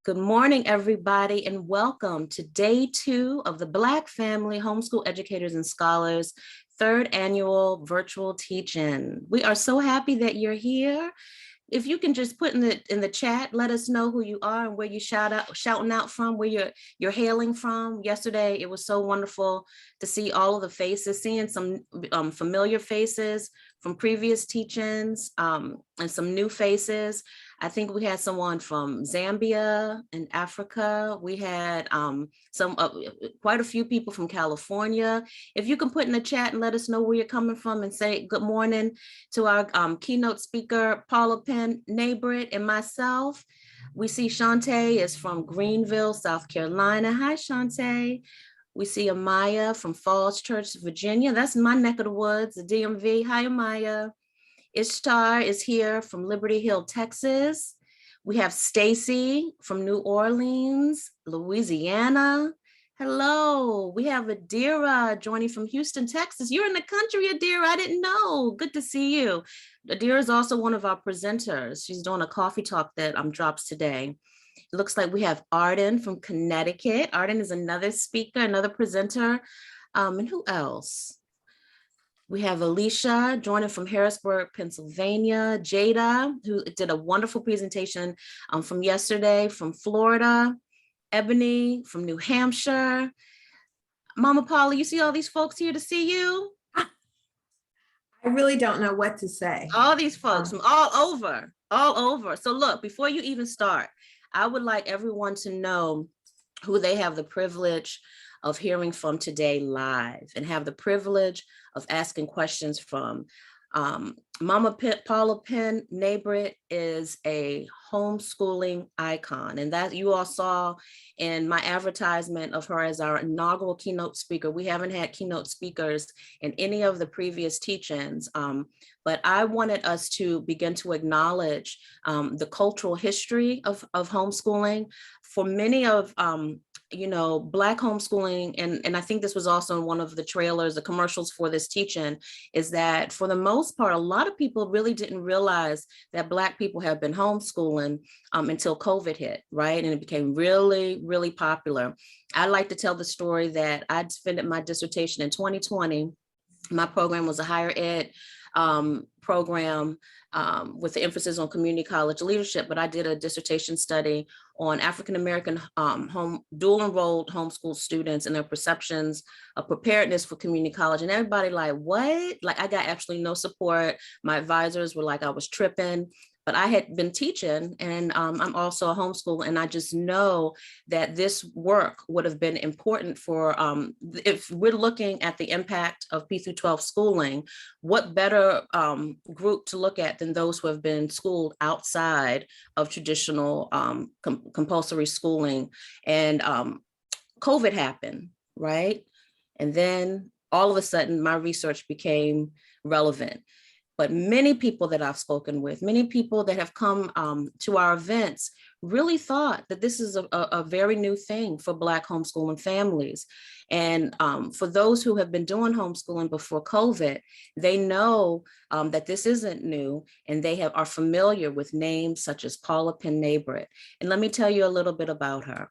Good morning, everybody, and welcome to day 2 of the Black Family Homeschool Educators and Scholars third annual virtual teach-in. We are so happy that you're here. If you can just put in the chat, let us know who you are and where you shouting out from, where you're hailing from. Yesterday, it was so wonderful to see all of the faces, seeing some familiar faces from previous teach-ins and some new faces. I think we had someone from Zambia and Africa. We had quite a few people from California. If you can put in the chat and let us know where you're coming from and say good morning to our keynote speaker, Paula Penn-Nabrit, and myself. We see Shantae is from Greenville, South Carolina. Hi, Shantae. We see Amaya from Falls Church, Virginia. That's my neck of the woods, the DMV. Hi, Amaya. Ishtar is here from Liberty Hill, Texas. We have Stacy from New Orleans, Louisiana. Hello, we have Adira joining from Houston, Texas. You're in the country, Adira, I didn't know. Good to see you. Adira is also one of our presenters. She's doing a coffee talk that drops today. It looks like we have Arden from Connecticut. Arden is another speaker, another presenter. And who else? We have Alicia joining from Harrisburg, Pennsylvania. Jada, who did a wonderful presentation from yesterday from Florida. Ebony from New Hampshire. Mama Paula, you see all these folks here to see you? I really don't know what to say. All these folks from all over. So look, before you even start, I would like everyone to know who they have the privilege of hearing from today live and have the privilege of asking questions from. Paula Penn-Nabrit is a homeschooling icon, and that you all saw in my advertisement of her as our inaugural keynote speaker. We haven't had keynote speakers in any of the previous teach-ins, but I wanted us to begin to acknowledge the cultural history of homeschooling. For many of Black homeschooling, and I think this was also in one of the trailers, the commercials for this teach-in, is that for the most part, a lot of people really didn't realize that Black people have been homeschooling until COVID hit, right? And it became really, really popular. I like to tell the story that I defended my dissertation in 2020. My program was a higher ed program with the emphasis on community college leadership, but I did a dissertation study on African-American dual enrolled homeschool students and their perceptions of preparedness for community college. And everybody like, what? Like I got absolutely no support. My advisors were like, I was tripping. But I had been teaching, and I'm also a homeschooler, and I just know that this work would have been important for, if we're looking at the impact of P through 12 schooling, what better group to look at than those who have been schooled outside of traditional compulsory schooling. And COVID happened, right? And then all of a sudden, my research became relevant. But many people that I've spoken with, many people that have come to our events really thought that this is a very new thing for Black homeschooling families. And for those who have been doing homeschooling before COVID, they know that this isn't new, and they are familiar with names such as Paula Penn-Nabrit. And let me tell you a little bit about her.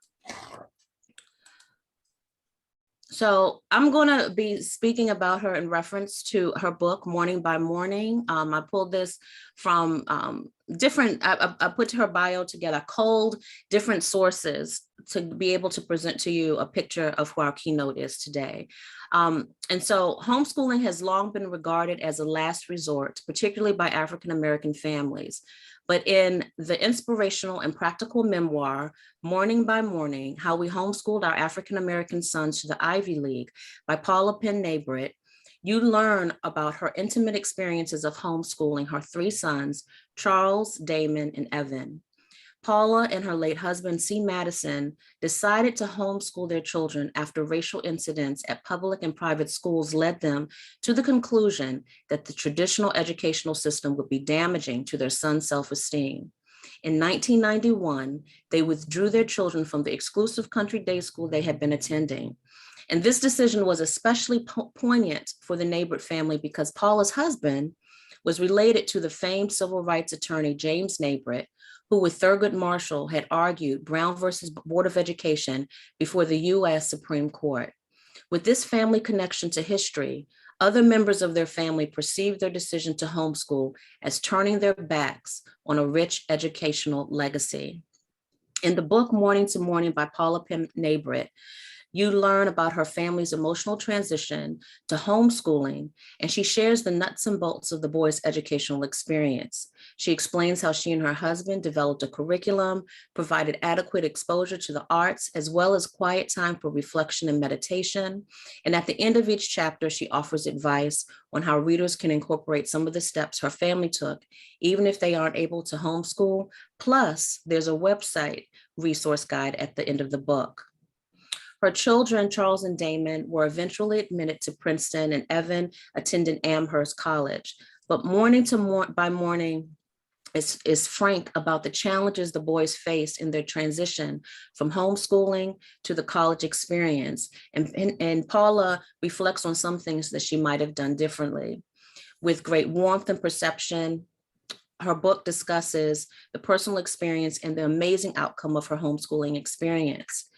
So I'm going to be speaking about her in reference to her book, Morning by Morning. I pulled this from I put her bio together, culled different sources to be able to present to you a picture of who our keynote is today. And so homeschooling has long been regarded as a last resort, particularly by African-American families. But in the inspirational and practical memoir, Morning by Morning, How We Homeschooled Our African-American Sons to the Ivy League by Paula Penn-Nabrit, you learn about her intimate experiences of homeschooling her 3 sons, Charles, Damon, and Evan. Paula and her late husband, C. Madison, decided to homeschool their children after racial incidents at public and private schools led them to the conclusion that the traditional educational system would be damaging to their son's self-esteem. In 1991, they withdrew their children from the exclusive country day school they had been attending. And this decision was especially poignant for the Nabrit family because Paula's husband was related to the famed civil rights attorney, James Nabrit, who with Thurgood Marshall had argued Brown versus Board of Education before the US Supreme Court. With this family connection to history, other members of their family perceived their decision to homeschool as turning their backs on a rich educational legacy. In the book Morning to Morning by Paula Penn-Nabrit, you learn about her family's emotional transition to homeschooling, and she shares the nuts and bolts of the boys' educational experience. She explains how she and her husband developed a curriculum, provided adequate exposure to the arts, as well as quiet time for reflection and meditation. And at the end of each chapter, she offers advice on how readers can incorporate some of the steps her family took, even if they aren't able to homeschool. Plus, there's a website resource guide at the end of the book. Her children, Charles and Damon, were eventually admitted to Princeton, and Evan attended Amherst College. But by morning is frank about the challenges the boys faced in their transition from homeschooling to the college experience. And Paula reflects on some things that she might have done differently. With great warmth and perception, her book discusses the personal experience and the amazing outcome of her homeschooling experience.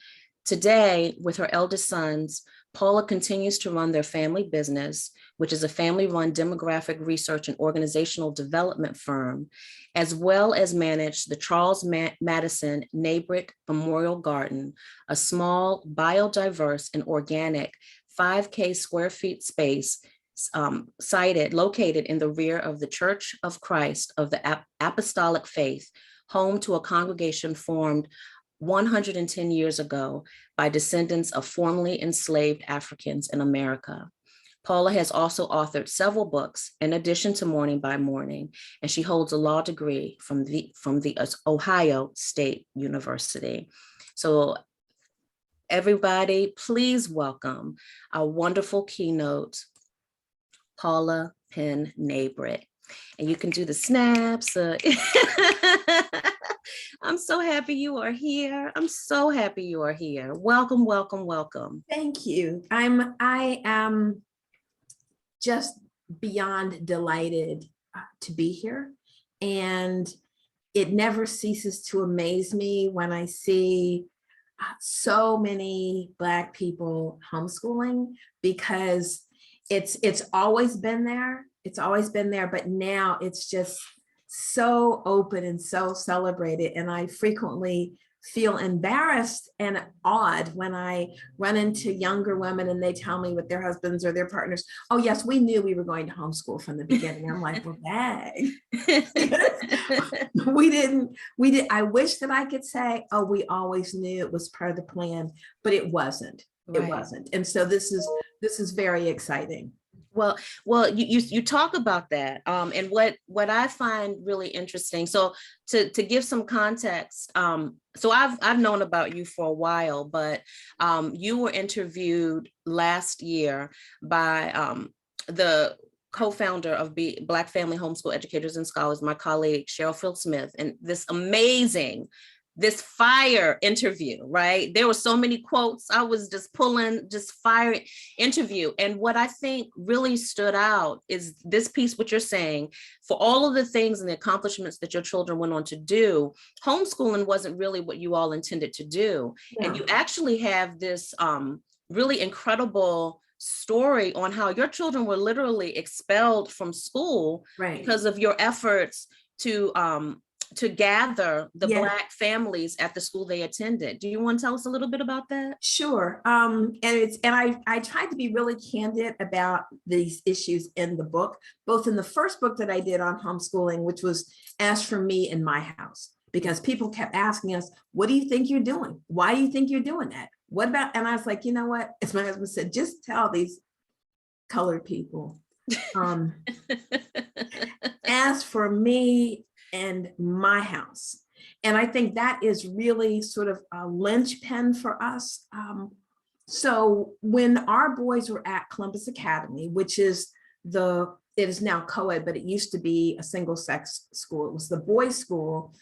Today, with her eldest sons, Paula continues to run their family business, which is a family-run demographic research and organizational development firm, as well as manage the Charles Madison Nabrit Memorial Garden, a small, biodiverse, and organic 5K square feet space located in the rear of the Church of Christ of the Apostolic Faith, home to a congregation formed 110 years ago by descendants of formerly enslaved Africans in America. Paula has also authored several books in addition to Morning by Morning, and she holds a law degree from the Ohio State University. So everybody, please welcome our wonderful keynote, Paula Penn-Nabrit. And you can do the snaps. I'm so happy you are here. I'm so happy you are here. Welcome, welcome, welcome. Thank you. I am just beyond delighted to be here. And it never ceases to amaze me when I see so many Black people homeschooling, because it's always been there. It's always been there, but now it's just so open and so celebrated. And I frequently feel embarrassed and awed when I run into younger women and they tell me with their husbands or their partners, oh yes, we knew we were going to homeschool from the beginning. I'm like, well, dang. we did. I wish that I could say, oh, we always knew it was part of the plan, but it wasn't. Right. It wasn't. And so this is very exciting. Well, you talk about that, and what I find really interesting. So to give some context, so I've known about you for a while, but you were interviewed last year by the co-founder of Black Family Homeschool Educators and Scholars, my colleague Cheryl Field-Smith, and this fire interview, right? There were so many quotes. I was just pulling, just fire interview. And what I think really stood out is this piece, what you're saying, for all of the things and the accomplishments that your children went on to do, homeschooling wasn't really what you all intended to do. Yeah. And you actually have this really incredible story on how your children were literally expelled from school, right, because of your efforts to gather the Black families at the school they attended. Do you want to tell us a little bit about that? Sure. And I tried to be really candid about these issues in the book, both in the first book that I did on homeschooling, which was As for Me in My House, because people kept asking us, what do you think you're doing? Why do you think you're doing that? What about, and I was like, you know what? As my husband said, just tell these colored people, as for me and my house. And I think that is really sort of a linchpin for us. So when our boys were at Columbus Academy, which is it is now co-ed, but it used to be a single sex school. It was the boys' school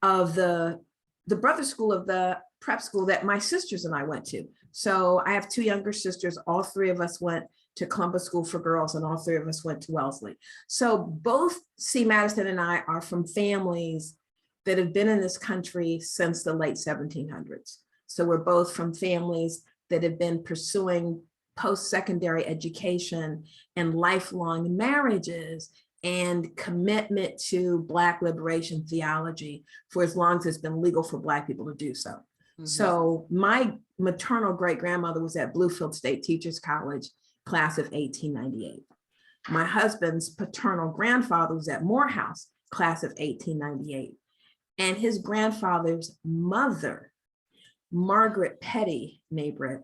of the brother school of the prep school that my sisters and I went to. So I have two younger sisters. All three of us went to Columbus School for Girls, and all three of us went to Wellesley. So both C. Madison and I are from families that have been in this country since the late 1700s. So we're both from families that have been pursuing post-secondary education and lifelong marriages and commitment to Black liberation theology for as long as it's been legal for Black people to do so. Mm-hmm. So my maternal great-grandmother was at Bluefield State Teachers College, class of 1898. My husband's paternal grandfather was at Morehouse, class of 1898. And his grandfather's mother, Margaret Penn-Nabrit,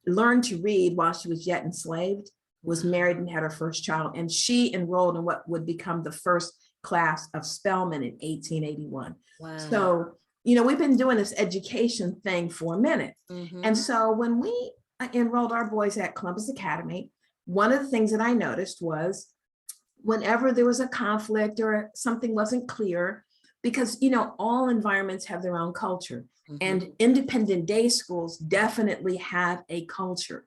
learned to read while she was yet enslaved, was married and had her first child, and she enrolled in what would become the first class of Spelman in 1881. Wow. So, we've been doing this education thing for a minute. Mm-hmm. And so when we enrolled our boys at Columbus Academy, one of the things that I noticed was whenever there was a conflict or something wasn't clear, because, all environments have their own culture. Mm-hmm. And independent day schools definitely have a culture.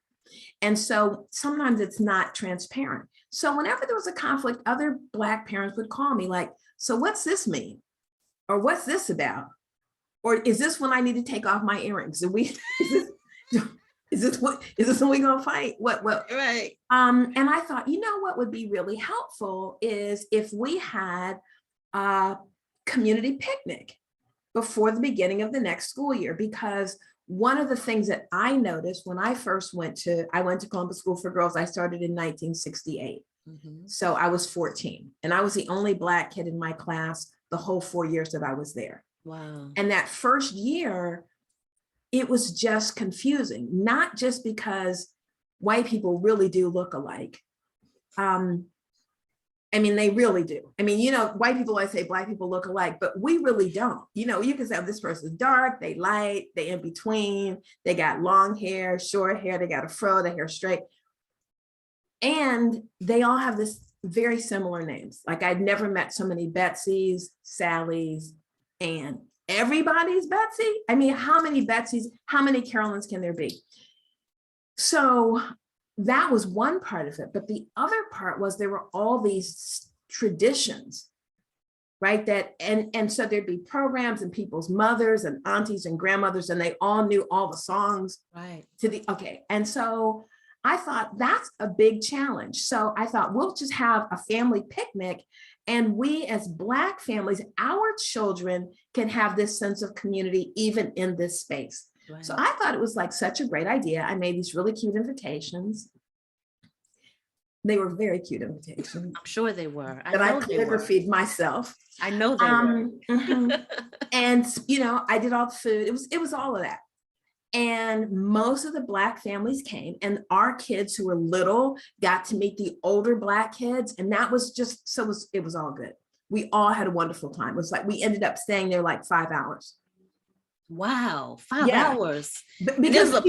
And so sometimes it's not transparent. So whenever there was a conflict, other Black parents would call me like, so what's this mean? Or what's this about? Or is this when I need to take off my earrings? Is this when we gonna fight? What? Right. And I thought, what would be really helpful is if we had a community picnic before the beginning of the next school year, because one of the things that I noticed when I first went to Columbus School for Girls, I started in 1968. Mm-hmm. So I was 14 and I was the only Black kid in my class the whole 4 years that I was there. Wow. And that first year, it was just confusing, not just because white people really do look alike. They really do. White people always say Black people look alike, but we really don't. You can say, this person's dark, they light, they in between, they got long hair, short hair, they got a fro, their hair straight. And they all have this very similar names. Like I'd never met so many Betsy's, Sally's, and everybody's Betsy. How many Betsy's, how many Carolyns can there be? So that was one part of it. But the other part was there were all these traditions, right? And so there'd be programs and people's mothers and aunties and grandmothers, and they all knew all the songs. Right. And so I thought that's a big challenge. So I thought we'll just have a family picnic, and we as Black families, our children can have this sense of community even in this space. Right. So I thought it was like such a great idea. I made these really cute invitations. They were very cute invitations. I'm sure they were. That I calligraphied myself. I know they were. Mm-hmm. And I did all the food. It was all of that. And most of the Black families came, and our kids who were little got to meet the older Black kids. And that was just, it was all good. We all had a wonderful time. It was like, we ended up staying there like 5 hours. Wow, 5 hours. Because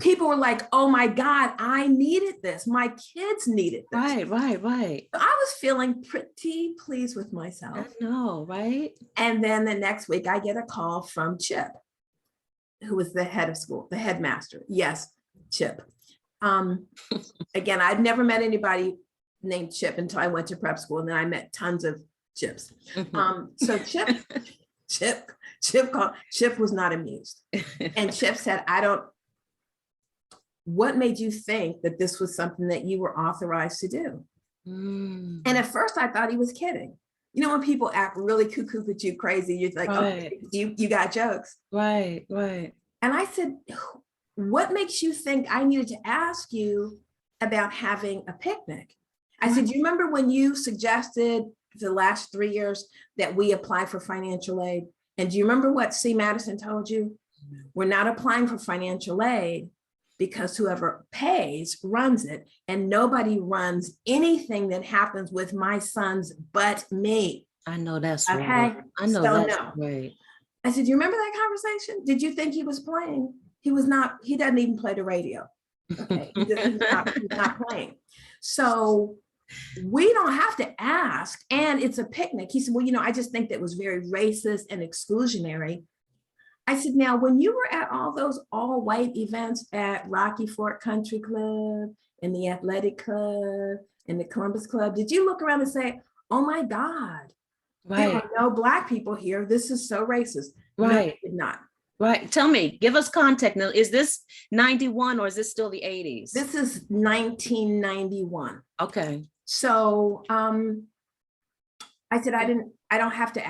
people were like, oh my God, I needed this. My kids needed this. Right. So I was feeling pretty pleased with myself. I know, right? And then the next week I get a call from Chip, who was the head of school, the headmaster. Yes, Chip. Again, I'd never met anybody named Chip until I went to prep school, and then I met tons of Chips. So Chip was not amused. And Chip said, what made you think that this was something that you were authorized to do? And at first I thought he was kidding. When people act really cuckoo with you crazy, you're like, right. Oh, you got jokes. Right. And I said, what makes you think I needed to ask you about having a picnic? I said, do you remember when you suggested the last 3 years that we apply for financial aid? And do you remember what C. Madison told you? We're not applying for financial aid because whoever pays runs it, and nobody runs anything that happens with my sons but me. I know that's okay? Right. I know so that's no. Right. I said, do you remember that conversation? Did you think he was playing? He was not. He doesn't even play the radio. Okay, he's not playing. So we don't have to ask, and it's a picnic. He said, well, I just think that was very racist and exclusionary. I said, now, when you were at all those all-white events at Rocky Fort Country Club and the Athletic Club and the Columbus Club, did you look around and say, oh my God, There Right. are no Black people here. This is so racist. No, Right. it did not. Right. Tell me, give us context. Now, is this 91 or is this still the 80s? This is 1991. Okay. So I said, I don't have to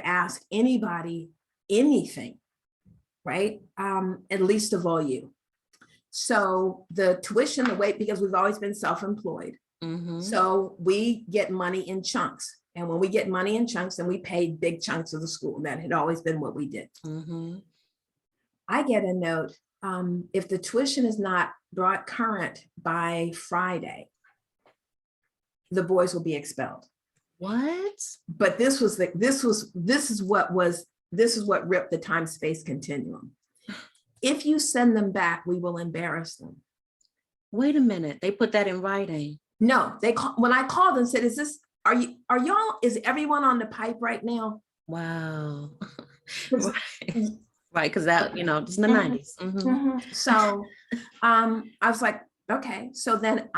ask anybody anything, right? At least of all you. So the tuition, the weight, because we've always been self-employed. Mm-hmm. So we get money in chunks. And when we get money in chunks, then we pay big chunks of the school. That had always been what we did. Mm-hmm. I get a note, if the tuition is not brought current by Friday, the boys will be expelled. What? But this is what ripped the time-space continuum. If you send them back, we will embarrass them. Wait a minute. They put that in writing. No, when I called and said, is everyone on the pipe right now? Wow. Right. Because that, it's in the 90s. Mm-hmm. So I was like, okay. So then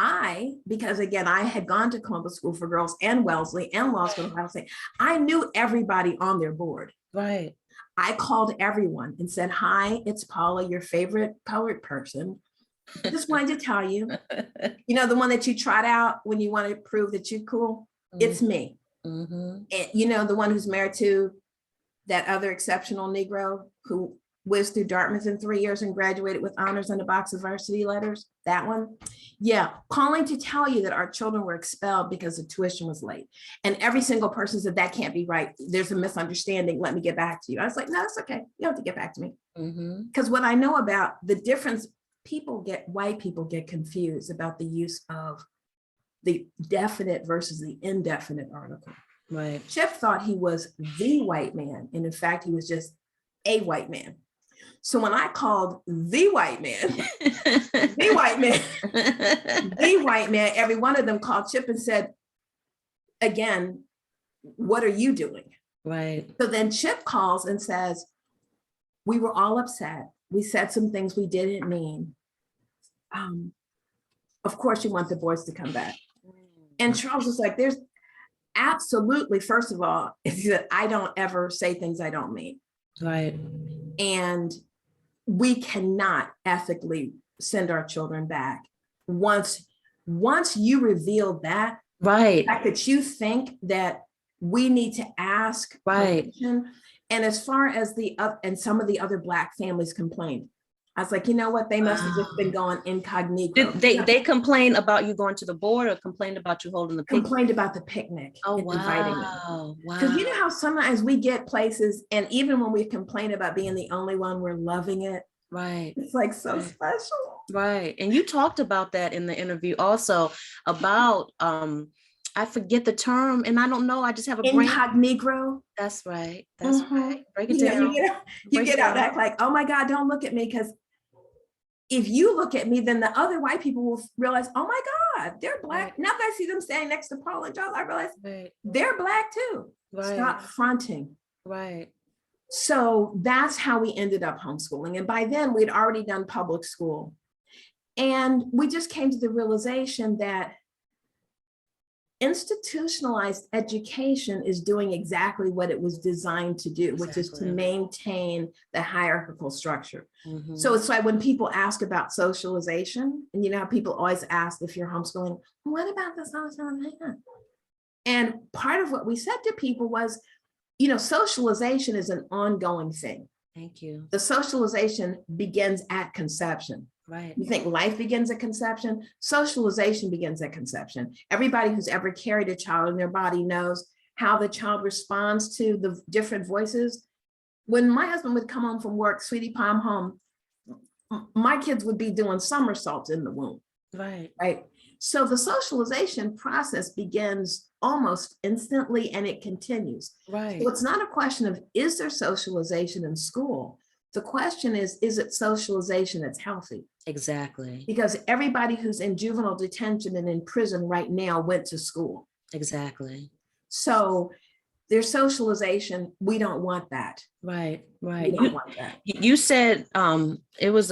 because again, I had gone to Columbus School for Girls and Wellesley and Law School of Ohio State, I knew everybody on their board. Right. I called everyone and said, hi, it's Paula, your favorite poet person. Just wanted to tell you, the one that you trot out when you want to prove that you're cool. Mm-hmm. It's me. Mm-hmm. And the one who's married to that other exceptional Negro who whizzed through Dartmouth in 3 years and graduated with honors and a box of varsity letters. That one. Yeah. Calling to tell you that our children were expelled because the tuition was late. And every single person said, that can't be right. There's a misunderstanding. Let me get back to you. I was like, no, that's okay. You don't have to get back to me. Because what I know about the difference, white people get confused about the use of the definite versus the indefinite article. Right. Chip thought he was the white man. And in fact, he was just a white man. So when I called the white man, the white man, every one of them called Chip and said, again, what are you doing? Right. So then Chip calls and says, we were all upset. We said some things we didn't mean. Of course, you want the boys to come back. And Charles was like, there's absolutely, first of all, I don't ever say things I don't mean. Right. And we cannot ethically send our children back. Once you reveal that, right, the fact that you think that we need to ask permission. And as far as and some of the other Black families complained, I was like, you know what? They must have just been going incognito. They complain about you going to the board or complained about you holding the picnic? Complained about the picnic. Oh, and inviting them. Wow. Because you know how sometimes we get places, and even when we complain about being the only one, we're loving it. Right. It's like so special. Right. And you talked about that in the interview also about, I forget the term and I don't know. I just have a brain. Incognito. That's right. That's right. Break it down. You get out act like, oh my God, don't look at me. Because if you look at me, then the other white people will realize, oh my God, they're Black. Right. Now that I see them standing next to Paul and John, I realize they're Black too. Right. Stop fronting. Right. So that's how we ended up homeschooling. And by then we'd already done public school. And we just came to the realization that institutionalized education is doing exactly what it was designed to do, which is to maintain the hierarchical structure. Mm-hmm. So it's like when people ask about socialization, and you know how people always ask if you're homeschooling, what about the socialization? And part of what we said to people was, socialization is an ongoing thing. Thank you. The socialization begins at conception. Right. You think life begins at conception? Socialization begins at conception. Everybody who's ever carried a child in their body knows how the child responds to the different voices. When my husband would come home from work, sweetie pie, I'm home, my kids would be doing somersaults in the womb. Right. Right. So the socialization process begins almost instantly and it continues. Right. So it's not a question of, is there socialization in school? The question is it socialization that's healthy? Exactly. Because everybody who's in juvenile detention and in prison right now went to school. Exactly. So their socialization, we don't want that. Right, right. We don't want that. You said it was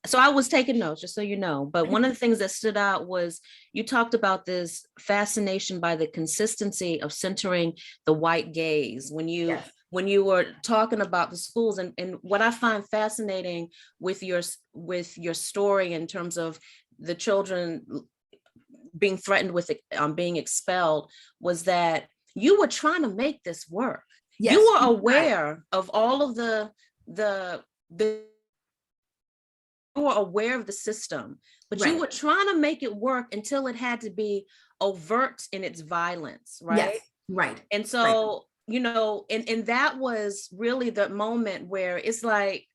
So I was taking notes, just so you know, but one of the things that stood out was you talked about this fascination by the consistency of centering the white gaze Yes. when you were talking about the schools. And what I find fascinating with your story in terms of the children being threatened with being expelled was that you were trying to make this work. Yes. You were Right. aware of all of the you were aware of the system, but you Right. were trying to make it work until it had to be overt in its violence, right? Yes. Right. And Right. so, you know, and that was really the moment where it's like,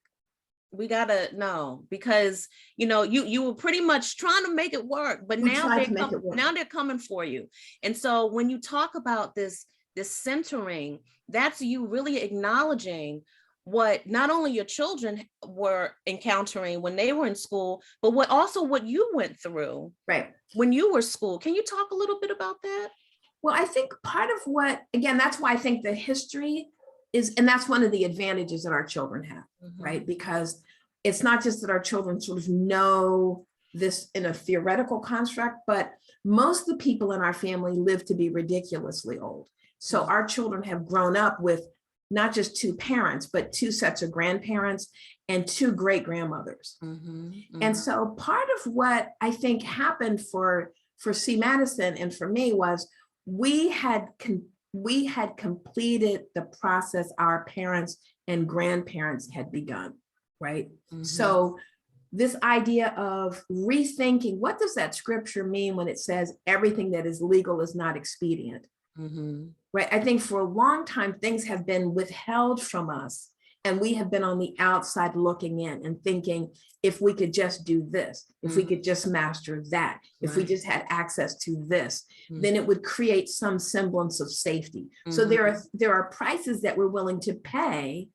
we gotta know, because you know, you were pretty much trying to make it work, but We now tried to make it work. now they're coming for you. And so when you talk about this centering, that's you really acknowledging what not only your children were encountering when they were in school, but what you went through Right. when you were school. Can you talk a little bit about that? Well, I think part of what, again, that's why I think the history is, and that's one of the advantages that our children have, right? Because it's not just that our children sort of know this in a theoretical construct, but most of the people in our family live to be ridiculously old. So our children have grown up with not just two parents, but two sets of grandparents and two great grandmothers. And so part of what I think happened for C. Madison and for me was we had completed the process our parents and grandparents had begun, right? So this idea of rethinking, what does that scripture mean when it says everything that is legal is not expedient? Right? I think for a long time, things have been withheld from us, and we have been on the outside looking in and thinking, if we could just do this, if we could just master that, if we just had access to this, then it would create some semblance of safety. So there are prices that we're willing to pay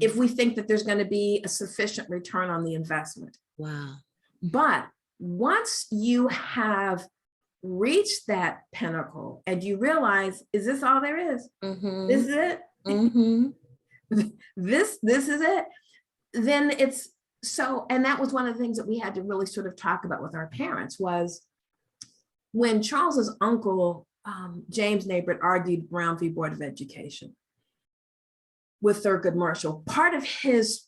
if we think that there's going to be a sufficient return on the investment. Wow. But once you have reached that pinnacle and you realize, is this all there is? This is it? This is it? Then it's so, and that was one of the things that we had to really sort of talk about with our parents was when Charles's uncle, James Nabrit, argued Brown v. Board of Education with Thurgood Marshall. Part of his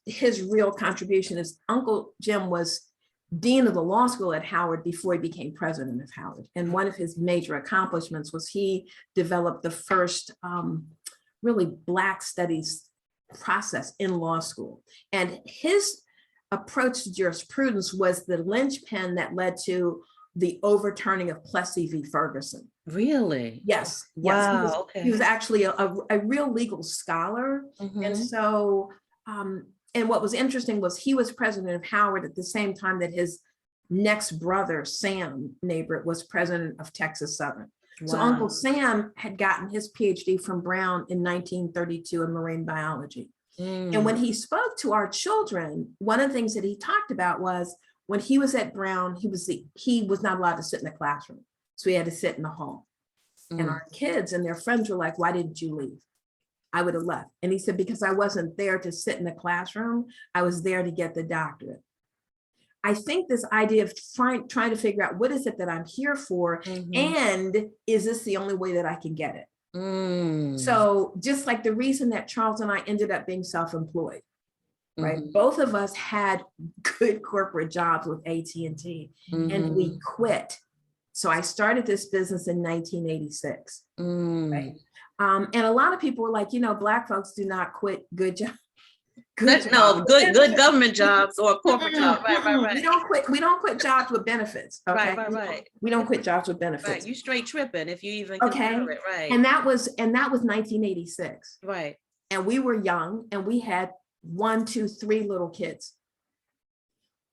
real contribution is Uncle Jim was dean of the law school at Howard before he became president of Howard. And one of his major accomplishments was he developed the first really Black studies process in law school. And his approach to jurisprudence was the linchpin that led to the overturning of Plessy v. Ferguson. Really? Yes. Wow. Yes. Okay. He was actually a real legal scholar. And so, and what was interesting was he was president of Howard at the same time that his next brother, Sam Nabrit, was president of Texas Southern. Wow. So Uncle Sam had gotten his PhD from Brown in 1932 in marine biology. And when he spoke to our children, one of the things that he talked about was when he was at Brown, he was not allowed to sit in the classroom. So he had to sit in the hall. And our kids and their friends were like, why didn't you leave? I would have left. And he said, because I wasn't there to sit in the classroom, I was there to get the doctorate. I think this idea of trying to figure out what is it that I'm here for, and is this the only way that I can get it? So just like the reason that Charles and I ended up being self-employed, right? Both of us had good corporate jobs with AT&T, and we quit. So I started this business in 1986, right? And a lot of people were like, you know, Black folks do not quit good jobs. Good government jobs or corporate jobs. Right. We don't quit jobs with benefits. Okay? Right. We don't quit jobs with benefits. Right. You straight tripping if you even consider it. Right. And that was 1986. Right. And we were young and we had 1, 2, 3 little kids.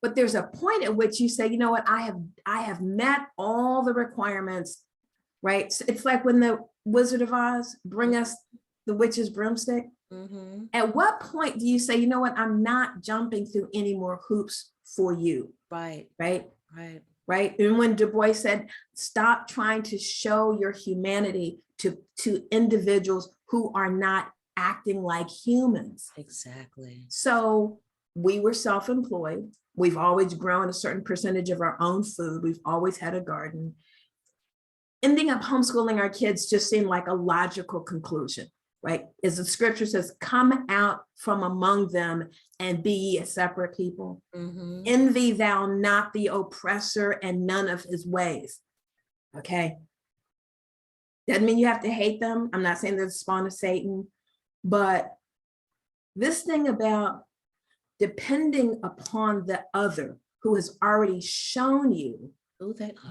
But there's a point at which you say, you know what, I have met all the requirements, right? So it's like when the Wizard of Oz bring us the witch's broomstick. At what point do you say, you know what, I'm not jumping through any more hoops for you? Right. And when Du Bois said, stop trying to show your humanity to individuals who are not acting like humans. Exactly. So we were self-employed. We've always grown a certain percentage of our own food. We've always had a garden. Ending up homeschooling our kids just seemed like a logical conclusion, right? As the scripture says, come out from among them and be ye a separate people. Mm-hmm. Envy thou not the oppressor and none of his ways. Okay. Doesn't mean you have to hate them. I'm not saying they're the spawn of Satan, but this thing about depending upon the other who has already shown you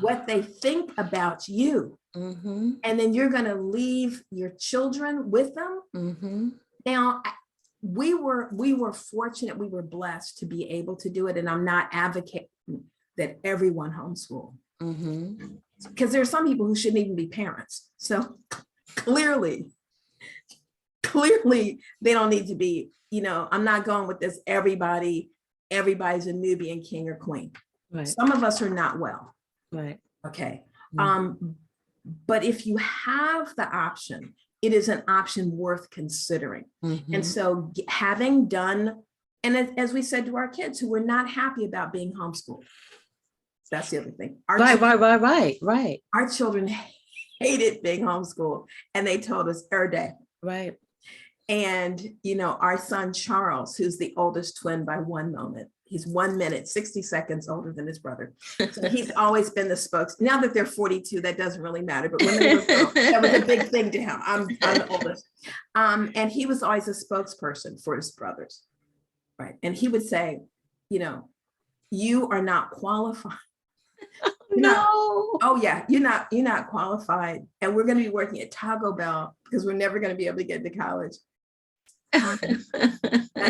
what they think about you, mm-hmm. and then you're going to leave your children with them. Mm-hmm. Now, we were fortunate, we were blessed to be able to do it, and I'm not advocating that everyone homeschool, because there are some people who shouldn't even be parents. So clearly they don't need to be. I'm not going with this. Everybody's a Nubian king or queen. Right. Some of us are not well. Right. Okay. But if you have the option, it is an option worth considering. And so having done, and as we said to our kids who were not happy about being homeschooled, that's the other thing. Right. Our children hated being homeschooled, and they told us every day. Right. And, our son, Charles, who's the oldest twin by 1 moment, he's 1 minute, 60 seconds older than his brother. So he's always been the spokes. Now that they're 42, that doesn't really matter. But when they were little, that was a big thing to him. I'm the oldest. And he was always a spokesperson for his brothers. Right. And he would say, you are not qualified. Oh yeah, you're not qualified. And we're going to be working at Taco Bell because we're never going to be able to get into college. Now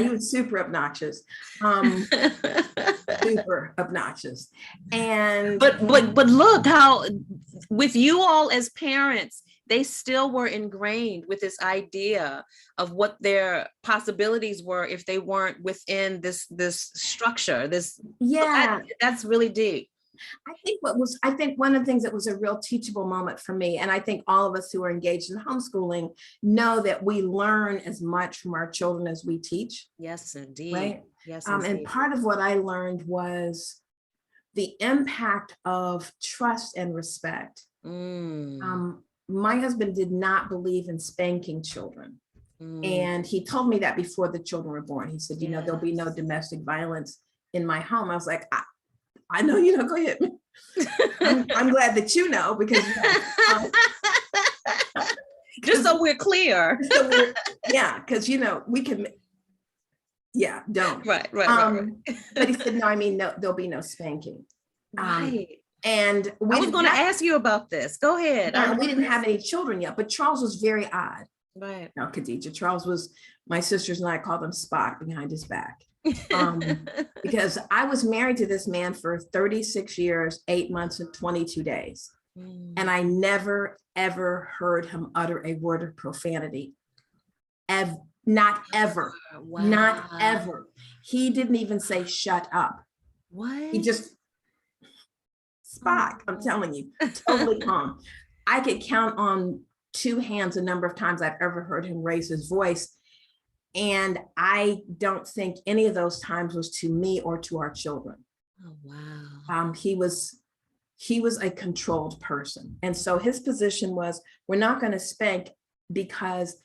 he was super obnoxious. Super obnoxious. And but look how with you all as parents, they still were ingrained with this idea of what their possibilities were if they weren't within this structure. That's really deep. I think one of the things that was a real teachable moment for me, and I think all of us who are engaged in homeschooling know that we learn as much from our children as we teach. Yes, indeed. Right. Yes. And part of what I learned was the impact of trust and respect. My husband did not believe in spanking children. And he told me that before the children were born. He said, there'll be no domestic violence in my home. I was like, I know you don't go ahead. I'm glad that you know, because just so we're clear. Because we can. Yeah, don't. Right. But he said, no, there'll be no spanking. Right. And I was going to ask you about this. Go ahead. We didn't have any children yet, but Charles was very odd. Right. Now, Khadijah, Charles was, my sisters and I called him Spock behind his back. Because I was married to this man for 36 years, 8 months, and 22 days. And I never, ever heard him utter a word of profanity. Not ever. Wow. Not ever. He didn't even say, shut up. What? He just, Spock, I'm telling you, totally calm. I could count on 2 hands the number of times I've ever heard him raise his voice. And I don't think any of those times was to me or to our children. Oh, wow. He was a controlled person. And so his position was, we're not going to spank because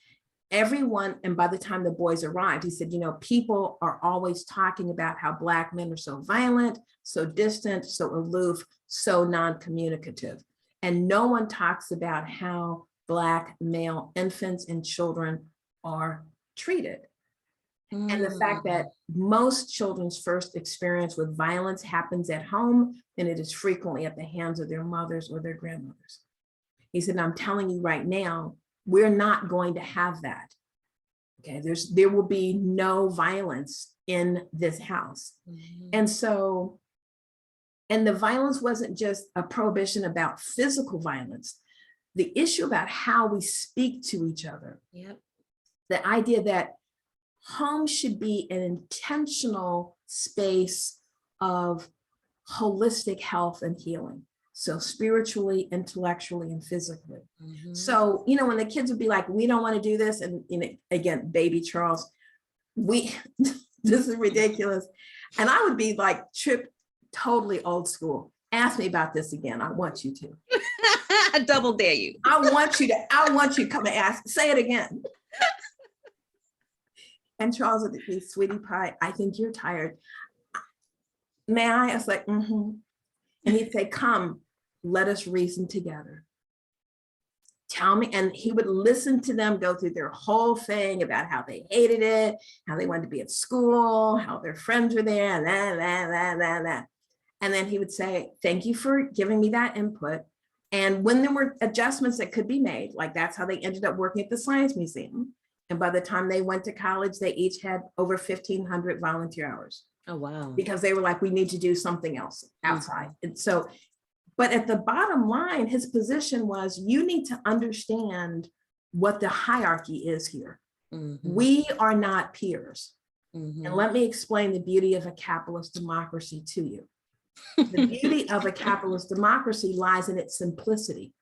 everyone, and by the time the boys arrived, he said, people are always talking about how Black men are so violent, so distant, so aloof, so non-communicative. And no one talks about how Black male infants and children are treated. And the fact that most children's first experience with violence happens at home, and it is frequently at the hands of their mothers or their grandmothers. He said, I'm telling you right now, we're not going to have that. Okay, there will be no violence in this house. And so, and the violence wasn't just a prohibition about physical violence, the issue about how we speak to each other. Yep. The idea that home should be an intentional space of holistic health and healing. So spiritually, intellectually, and physically. So, when the kids would be like, we don't want to do this. And again, baby Charles, This is ridiculous. And I would be like, Trip, totally old school. Ask me about this again. I want you to. I double dare you. I want you to come and ask, say it again. And Charles would be, sweetie pie, I think you're tired. May I was like, mm-hmm. And he'd say, come, let us reason together. Tell me, and he would listen to them go through their whole thing about how they hated it, how they wanted to be at school, how their friends were there, that. And then he would say, thank you for giving me that input. And when there were adjustments that could be made, like that's how they ended up working at the Science Museum. And by the time they went to college, they each had over 1,500 volunteer hours. Oh, wow. Because they were like, we need to do something else outside. And so, but at the bottom line, his position was, you need to understand what the hierarchy is here. We are not peers. And let me explain the beauty of a capitalist democracy to you. The beauty of a capitalist democracy lies in its simplicity.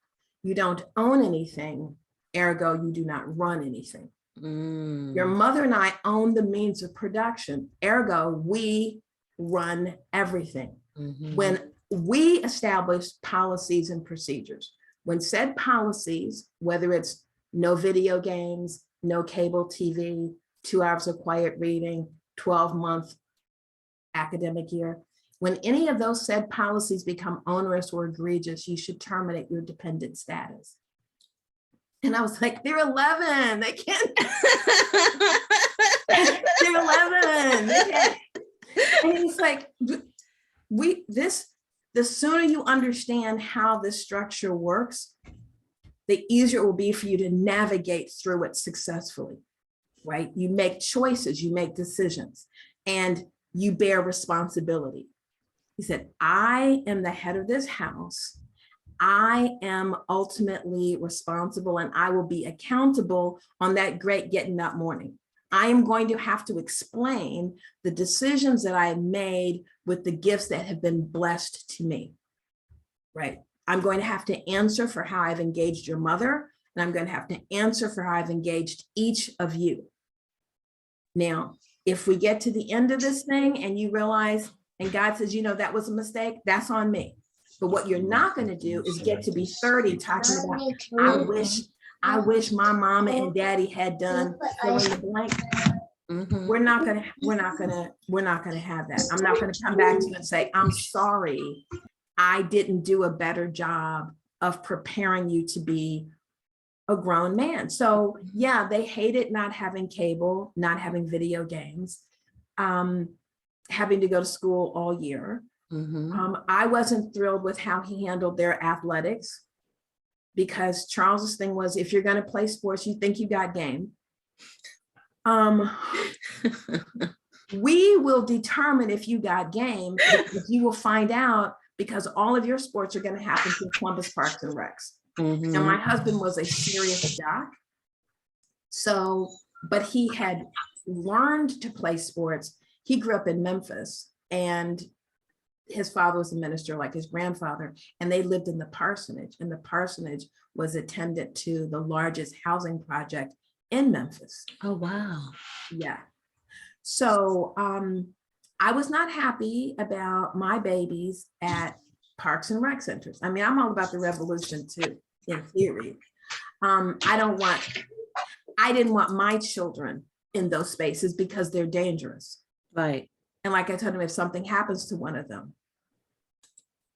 You don't own anything, ergo you do not run anything. Your mother and I own the means of production, ergo we run everything. When we establish policies and procedures, when said policies, whether it's no video games, no cable TV, 2 hours of quiet reading, 12-month academic year, when any of those said policies become onerous or egregious, you should terminate your dependent status. And I was like, they're 11, they can't. They're 11, they can't. And he's like, the sooner you understand how this structure works, the easier it will be for you to navigate through it successfully, right? You make choices, you make decisions, and you bear responsibility. He said, I am the head of this house. I am ultimately responsible and I will be accountable on that great getting up morning. I am going to have to explain the decisions that I made with the gifts that have been blessed to me, right? I'm going to have to answer for how I've engaged your mother, and I'm going to have to answer for how I've engaged each of you. Now, if we get to the end of this thing and you realize, and God says, you know, that was a mistake, that's on me. But what you're not going to do is get to be 30 talking about, I wish my mama and daddy had done fill in the blank. We're not gonna have that. I'm not gonna come back to you and say, I'm sorry, I didn't do a better job of preparing you to be a grown man. So yeah, they hated not having cable, not having video games, having to go to school all year. I wasn't thrilled with how he handled their athletics, because Charles's thing was, if you're going to play sports, you think you got game. We will determine if you got game, because you will find out, because all of your sports are going to happen through Columbus Parks and Recs. And my husband was a serious doc. So, but he had learned to play sports. He grew up in Memphis, and his father was a minister like his grandfather, and they lived in the parsonage, and the parsonage was attendant to the largest housing project in Memphis. Oh, wow. Yeah. So I was not happy about my babies at parks and rec centers. I mean, I'm all about the revolution too, in theory. I didn't want my children in those spaces because they're dangerous. Right. And like I told him, if something happens to one of them,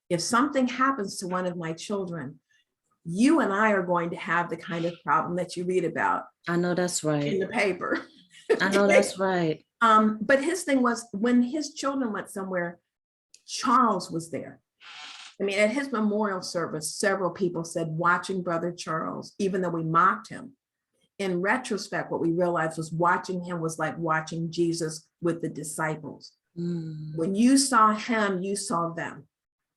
if something happens to one of my children, you and I are going to have the kind of problem that you read about. I know that's right. In the paper. I know that's right. But his thing was, when his children went somewhere, Charles was there. I mean, at his memorial service, several people said, watching Brother Charles, even though we mocked him, in retrospect, what we realized was watching him was like watching Jesus with the disciples. When you saw him, you saw them.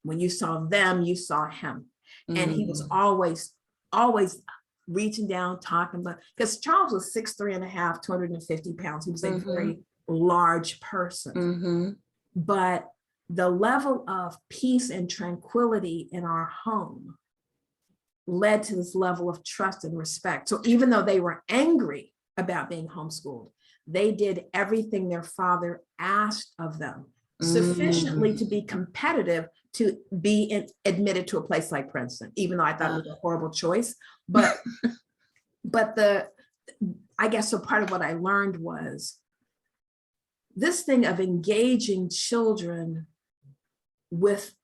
When you saw them, you saw him. And he was always reaching down, talking about, because Charles was 6'3.5", 250 pounds. He was a very large person. But the level of peace and tranquility in our home led to this level of trust and respect. So even though they were angry about being homeschooled, they did everything their father asked of them, sufficiently to be competitive to be admitted to a place like Princeton, even though I thought it was a horrible choice. But I guess so part of what I learned was this thing of engaging children with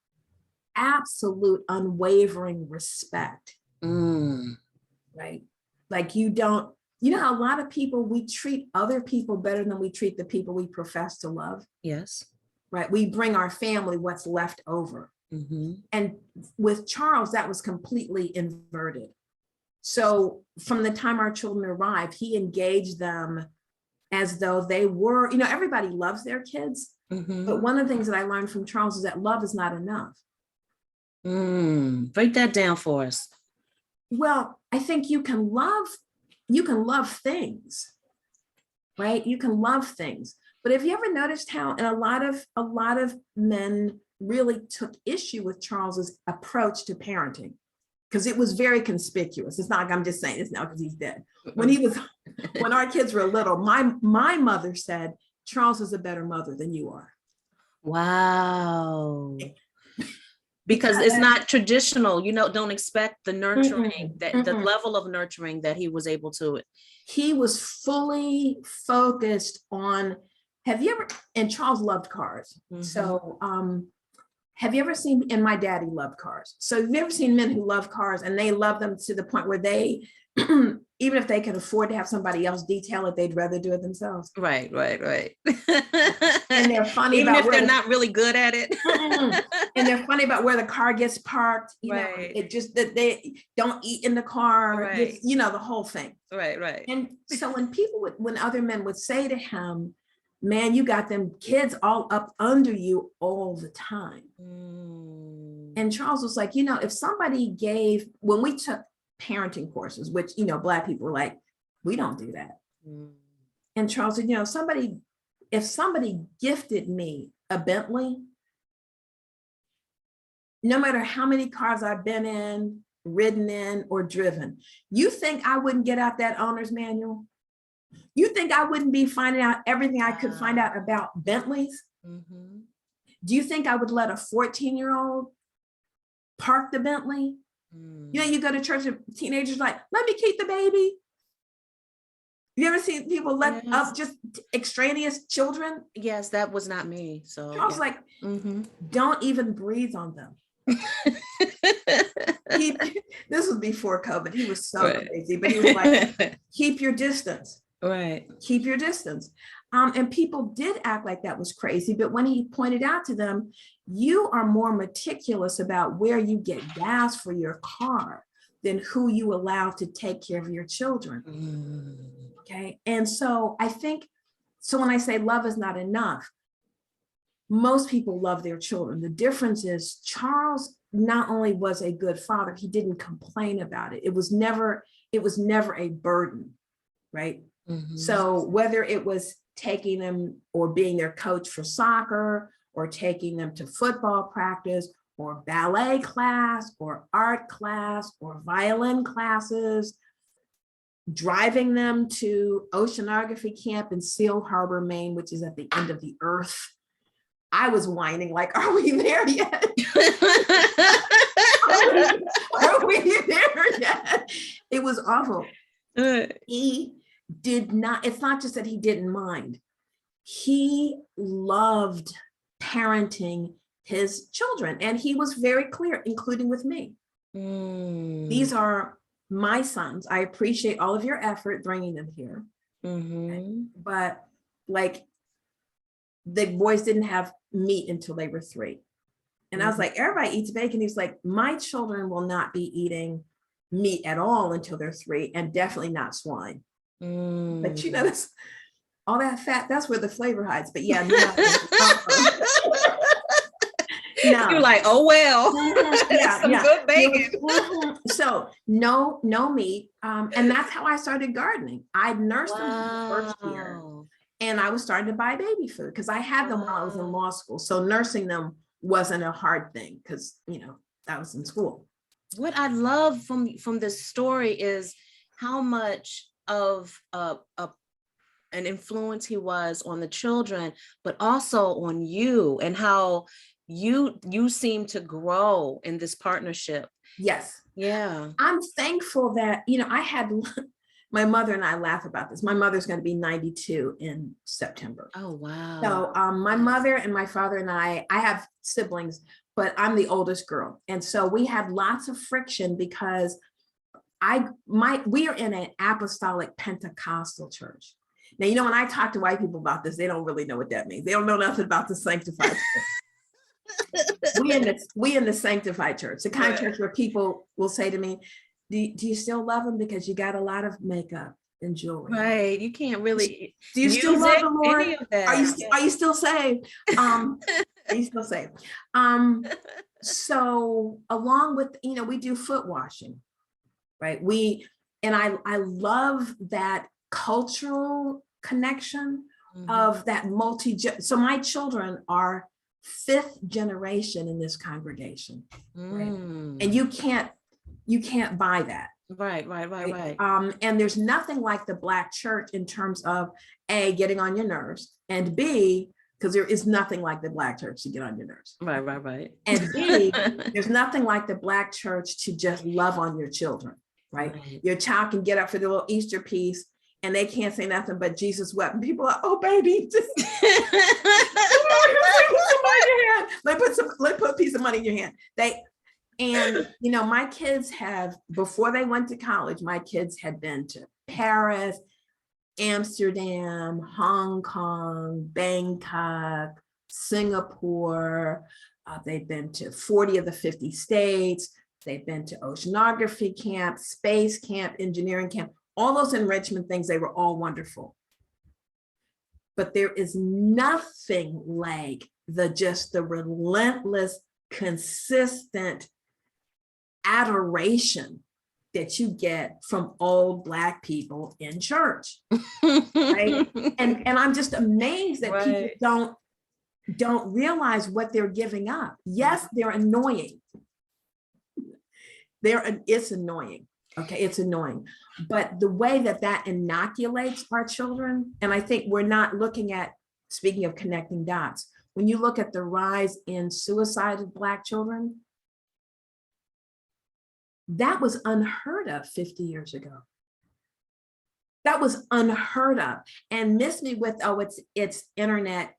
absolute unwavering respect, right? Like you know how a lot of people, we treat other people better than we treat the people we profess to love. Yes. Right. We bring our family what's left over. And with Charles, that was completely inverted. So from the time our children arrived, he engaged them as though they were, everybody loves their kids. But one of the things that I learned from Charles is that love is not enough. Break that down for us. Well, I think you can love things, right? You can love things. But have you ever noticed how, and a lot of men really took issue with Charles's approach to parenting, because it was very conspicuous. It's not like I'm just saying this now because he's dead. When our kids were little, my mother said, Charles is a better mother than you are. Wow. Because it's not traditional, don't expect the nurturing, the level of nurturing that he was able to. He was fully focused on, and Charles loved cars. So have you ever seen, and my daddy loved cars. So have you ever seen men who love cars and they love them to the point where they, even if they can afford to have somebody else detail it, they'd rather do it themselves. Right. And they're funny even about if they're not really good at it. And they're funny about where the car gets parked. Right. It just that they don't eat in the car. Right. The whole thing. Right. And so when other men would say to him, man, you got them kids all up under you all the time. And Charles was like, if somebody when we took parenting courses, which, Black people were like, we don't do that. And Charles said, if somebody gifted me a Bentley, no matter how many cars I've been in, ridden in, or driven, you think I wouldn't get out that owner's manual? You think I wouldn't be finding out everything I could find out about Bentleys? Do you think I would let a 14-year-old park the Bentley? You go to church and teenagers like, let me keep the baby. You ever seen people let up just extraneous children? Yes, that was not me. So I was like, don't even breathe on them. This was before COVID. He was so crazy, but he was like, keep your distance. Right. Keep your distance. And people did act like that was crazy. But when he pointed out to them, you are more meticulous about where you get gas for your car than who you allow to take care of your children. Okay. And so I think, so when I say love is not enough, most people love their children. The difference is Charles not only was a good father, he didn't complain about it. It was never a burden, right? So whether it was taking them or being their coach for soccer, or taking them to football practice, or ballet class, or art class, or violin classes, driving them to oceanography camp in Seal Harbor, Maine, which is at the end of the earth, I was whining like, are we there yet? Are we there yet? It was awful. He did not, it's not just that he didn't mind. He loved parenting his children. And he was very clear, including with me. These are my sons. I appreciate all of your effort bringing them here. But like, the boys didn't have meat until they were 3. And I was like, everybody eats bacon. He's like, my children will not be eating meat at all until they're 3, and definitely not swine. But this, all that fat, that's where the flavor hides. But yeah, no. You're like, oh well, some good bacon. So no meat. And that's how I started gardening. I nursed them the first year, and I was starting to buy baby food because I had them while I was in law school. So nursing them wasn't a hard thing because I was in school. What I love from this story is how much of an influence he was on the children, but also on you, and how you seem to grow in this partnership. Yes. Yeah. I'm thankful that, I had, my mother and I laugh about this. My mother's going to be 92 in September. Oh, wow. So my mother and my father and I have siblings, but I'm the oldest girl. And so we had lots of friction because we are in an apostolic Pentecostal church. Now, when I talk to white people about this, they don't really know what that means. They don't know nothing about the sanctified church. we in the sanctified church, the kind of church where people will say to me, do you still love him because you got a lot of makeup and jewelry? Right. You can't really. Do you still love the Lord? Any of that. Are you still saved? Are you still saved? So along with, we do foot washing, right? I love that cultural connection of that so my children are 5th generation in this congregation, right? And you can't buy that. Right. And there's nothing like the Black church in terms of A, getting on your nerves, and B, because there is nothing like the Black church to get on your nerves. Right. And B, there's nothing like the Black church to just love on your children, right? Your child can get up for the little Easter piece and they can't say nothing but Jesus wept. And people are, oh, baby, just let put a piece of money in your hand. My kids before they went to college, my kids had been to Paris, Amsterdam, Hong Kong, Bangkok, Singapore. They've been to 40 of the 50 states. They've been to oceanography camp, space camp, engineering camp, all those enrichment things. They were all wonderful. But there is nothing like the relentless, consistent adoration that you get from old Black people in church, right? And I'm just amazed that people don't realize what they're giving up. Yes, they're annoying. It's annoying. Okay, it's annoying. But the way that inoculates our children, and I think we're not looking at, speaking of connecting dots, when you look at the rise in suicide of Black children, that was unheard of 50 years ago. That was unheard of. And miss me with, it's internet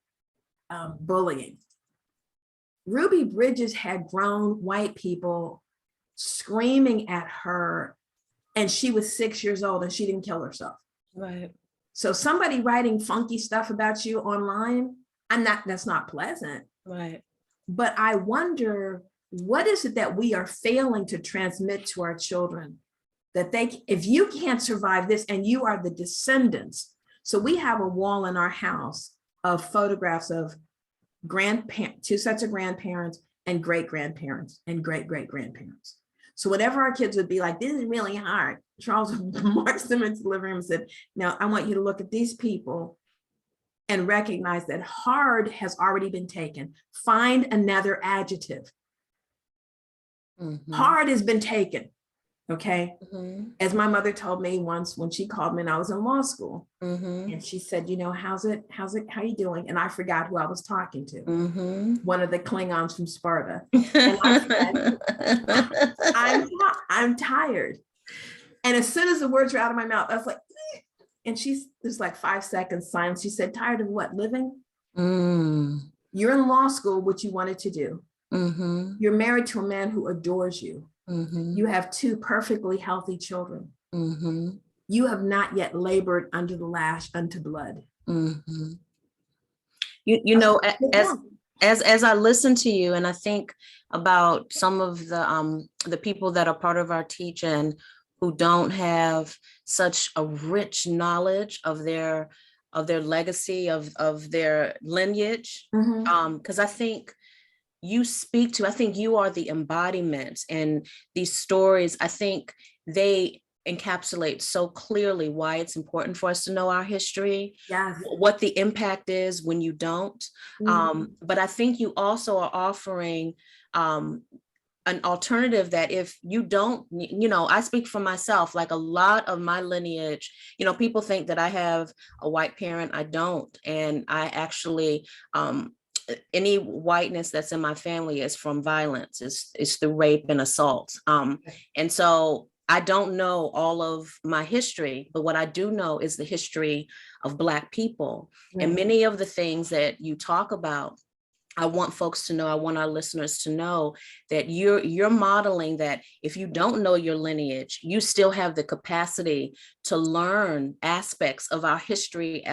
bullying. Ruby Bridges had grown white people screaming at her, and she was 6 years old and she didn't kill herself. Right. So somebody writing funky stuff about you online, that's not pleasant. Right. But I wonder, what is it that we are failing to transmit to our children that if you can't survive this and you are the descendants. So we have a wall in our house of photographs of two sets of grandparents and great-grandparents and great-great-grandparents. So whenever our kids would be like, this is really hard, Charles marks them into the living room and said, now I want you to look at these people and recognize that hard has already been taken. Find another adjective. Hard has been taken, okay? As my mother told me once when she called me and I was in law school, and she said, how you doing? And I forgot who I was talking to. One of the Klingons from Sparta. And I said, I'm tired. And as soon as the words were out of my mouth, I was like, eh. And there's like 5 seconds silence. She said, tired of what, living? You're in law school, what you wanted to do. You're married to a man who adores you. You have 2 perfectly healthy children. You have not yet labored under the lash unto blood. As I listen to you and I think about some of the people that are part of our teaching who don't have such a rich knowledge of their legacy, of their lineage, because I think you are the embodiment, and these stories, I think they encapsulate so clearly why it's important for us to know our history, what the impact is when you don't. But I think you also are offering an alternative that if you don't, I speak for myself, like a lot of my lineage, people think that I have a white parent. I don't. And I actually, any whiteness that's in my family is from violence, it's through rape and assault. And so I don't know all of my history, but what I do know is the history of Black people. And many of the things that you talk about, I want folks to know, I want our listeners to know that you're modeling that if you don't know your lineage, you still have the capacity to learn aspects of our history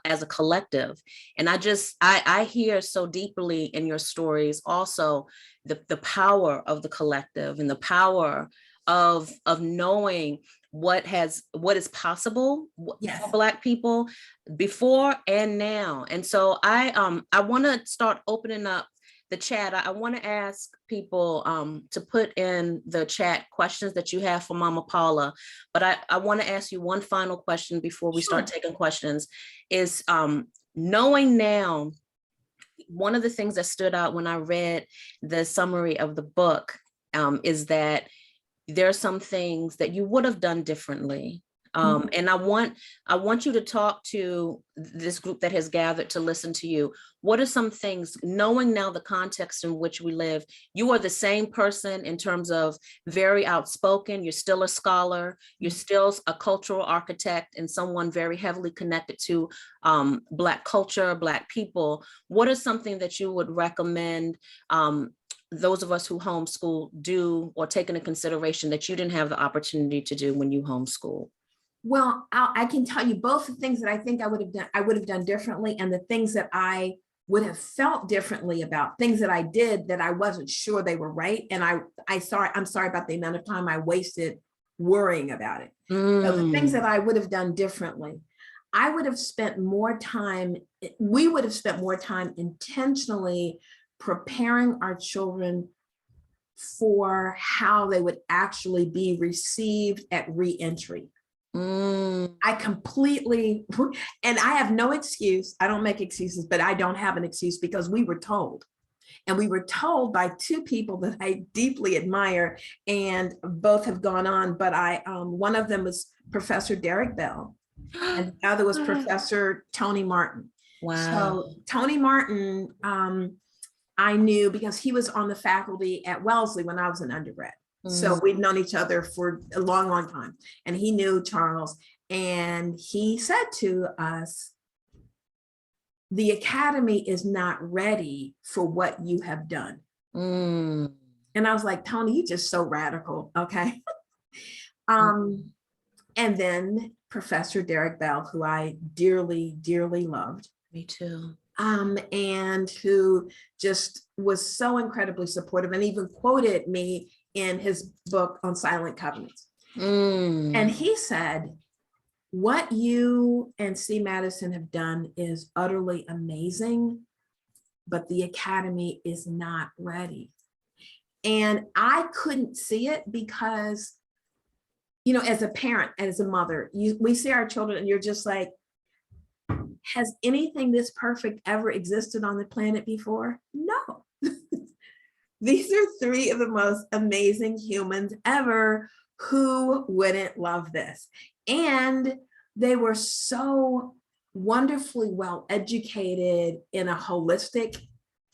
as a collective. And I hear so deeply in your stories also the power of the collective and the power of knowing what is possible for Black people before and now. And so I want to start opening up the chat. I want to ask people to put in the chat questions that you have for Mama Paula, but I want to ask you one final question before we start taking questions is knowing now, one of the things that stood out when I read the summary of the book is that there are some things that you would have done differently. And I want you to talk to this group that has gathered to listen to you. What are some things, knowing now the context in which we live, you are the same person in terms of very outspoken, you're still a scholar, you're still a cultural architect and someone very heavily connected to Black culture, Black people. What is something that you would recommend those of us who homeschool do or take into consideration that you didn't have the opportunity to do when you homeschool? Well, I can tell you both the things that I think I would have done differently, and the things that I would have felt differently about, things that I did that I wasn't sure they were right. And I'm sorry about the amount of time I wasted worrying about it. So the things that I would have done differently, we would have spent more time intentionally preparing our children for how they would actually be received at re-entry. I completely, and I have no excuse. I don't make excuses, but I don't have an excuse because we were told. And we were told by two people that I deeply admire, and both have gone on, but one of them was Professor Derek Bell, and the other was Professor Tony Martin. Wow. So Tony Martin, I knew because he was on the faculty at Wellesley when I was an undergrad. So we've known each other for a long, long time. And he knew Charles. And he said to us, the academy is not ready for what you have done. And I was like, Tony, you're just so radical. Okay. And then Professor Derek Bell, who I dearly, dearly loved. Me too. And who just was so incredibly supportive and even quoted me in his book on silent covenants. And he said, what you and C. Madison have done is utterly amazing, but the academy is not ready. And I couldn't see it because, as a parent, as a mother, we see our children and you're just like, has anything this perfect ever existed on the planet before? No. These are three of the most amazing humans ever. Who wouldn't love this? And they were so wonderfully well educated in a holistic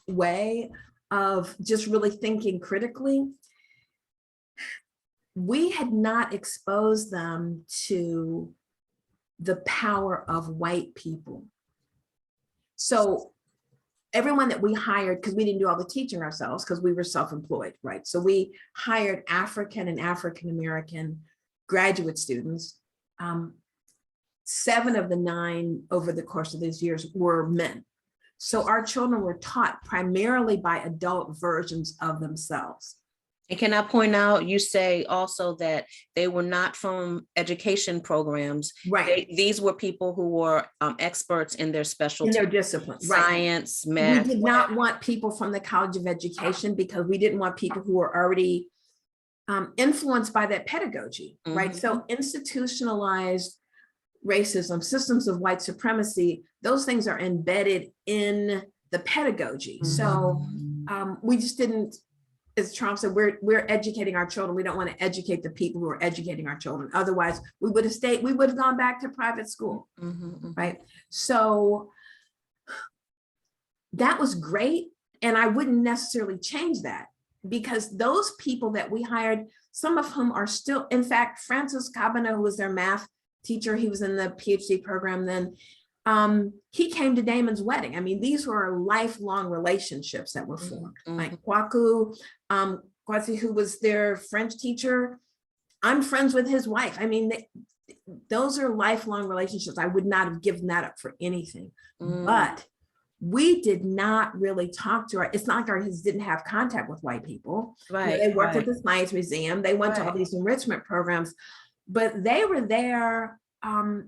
way of just really thinking critically. We had not exposed them to the power of white people. So everyone that we hired, because we didn't do all the teaching ourselves because we were self-employed, right? So we hired African and African-American graduate students. 7 of the 9 over the course of these years were men. So our children were taught primarily by adult versions of themselves. And can I point out, you say also that they were not from education programs. Right. These were people who were experts in their specialty. In their discipline. Science, right. math. We did not want people from the College of Education because we didn't want people who were already influenced by that pedagogy, right? So institutionalized racism, systems of white supremacy, those things are embedded in the pedagogy. So we just didn't as Charles said, we're educating our children. We don't want to educate the people who are educating our children. Otherwise, we would have gone back to private school, right? So that was great. And I wouldn't necessarily change that, because those people that we hired, some of whom are still, in fact, Francis Cabana, who was their math teacher, he was in the PhD program then, he came to Damon's wedding. I mean, these were lifelong relationships that were formed. Like Kwaku, Kwasi, who was their French teacher, I'm friends with his wife. I mean, those are lifelong relationships. I would not have given that up for anything. But we did not really talk to it's not like our kids didn't have contact with white people. Right. They worked at the Science Museum. They went to all these enrichment programs, but they were there,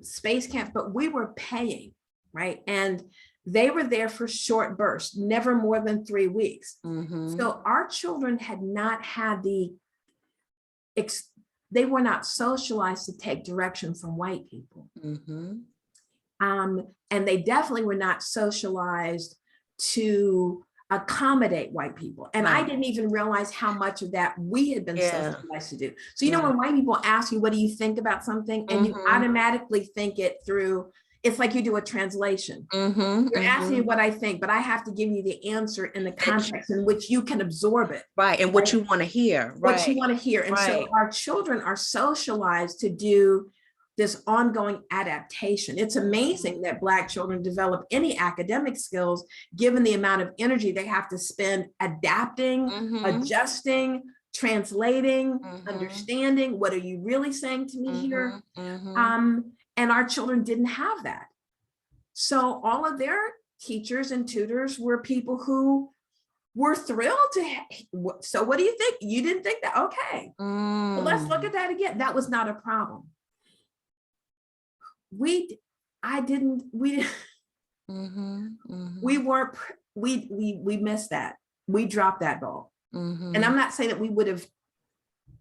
space camp, but we were paying, right? And they were there for short bursts, never more than 3 weeks. So our children had not had they were not socialized to take direction from white people. And they definitely were not socialized to accommodate white people. And I didn't even realize how much of that we had been socialized to do. So, you know, when white people ask you, what do you think about something? And you automatically think it through, it's like you do a translation. You're asking me what I think, but I have to give you the answer in the context in which you can absorb it. Right, and what you want to hear. What you want to hear. And so our children are socialized to do this ongoing adaptation. It's amazing that Black children develop any academic skills, given the amount of energy they have to spend adapting, adjusting, translating, understanding, what are you really saying to me here? And our children didn't have that. So all of their teachers and tutors were people who were thrilled to, so what do you think? You didn't think that? Okay, well, let's look at that again. That was not a problem. We missed that. We dropped that ball. And I'm not saying that we would have